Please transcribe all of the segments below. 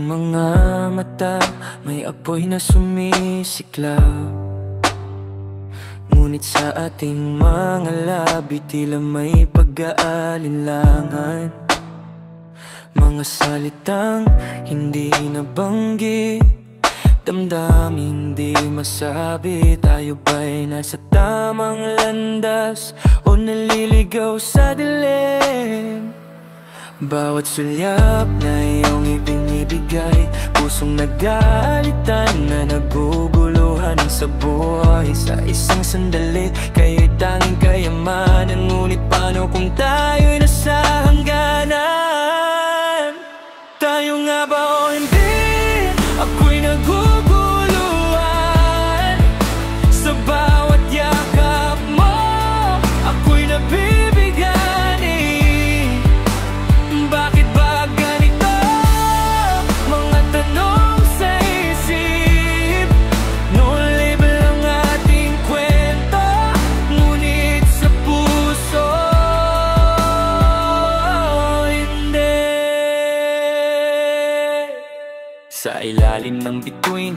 mga mata may apoy na sumisiklab, ngunit sa ating mga labi tila may pag-aalinlangan. Mga salitang hindi nabanggit, damdaming di masabi. Tayo ba'y nasa tamang landas o naliligaw sa dilim? Bawat sulyap na iyong ibinibigay, pusong nag-aalitan na naguguluhan sa buhay. Sa isang sandali, kayo'y tanging kayamanan, ngunit paano kung tayo'y nasa hangganan? Tayo nga ba o hindi? Ako'y naguguluhan sa bawat yakap mo. Ako'y nabibigani. Bakit ba ganito? Mga tanong sa isip, no label ang ating kwento, ngunit sa puso hindi. Sa ilalim ng bituin,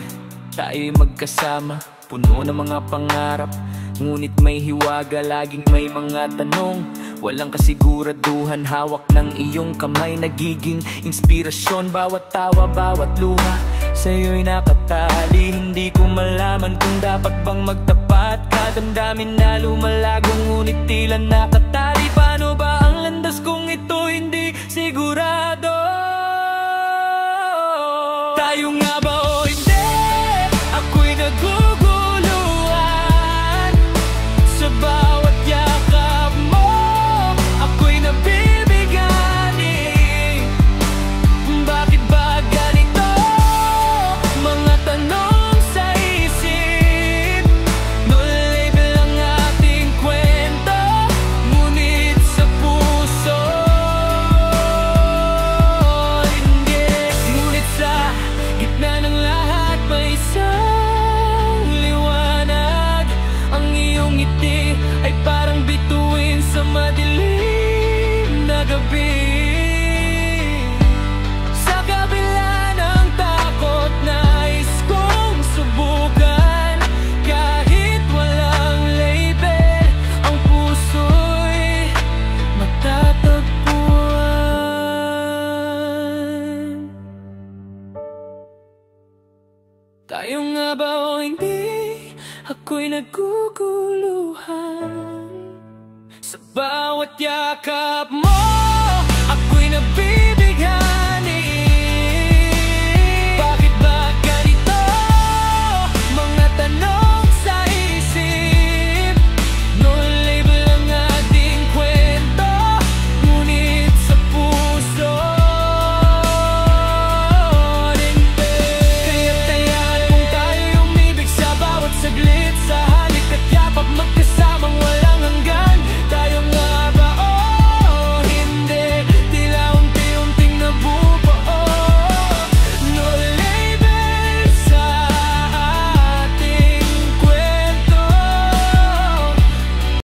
tayo'y magkasama, puno ng mga pangarap, ngunit may hiwaga, laging may mga tanong. Walang kasiguraduhan, hawak ng iyong kamay, nagiging inspirasyon. Bawat tawa, bawat luha, sa'yo'y nakatali. Hindi ko malaman kung dapat bang magtapat. Kadamdamin na lumalago, ngunit tila nakatali. Paano ba ang landas kung ito hindi sigurado? Tayo nga ba o hindi? Ako'y naguguluhan sa bawat yakap mo. Ako'y nabibigani. Bakit ba ganito? Mga tanong sa isip, no label ang ating kwento, ngunit sa puso hindi. Ngunit sa gitna ng lahat may isang liwanag. Ang iyong ngiti ay parang bituin sa madilim na gabi. Sa kabila ng takot, nais kong subukan. Kahit walang label, ang puso'y matatagpuan. Tayo nga ba o hindi? Ako'y naguguluhan sa bawat yakap mo. Ako'y nabibigyan.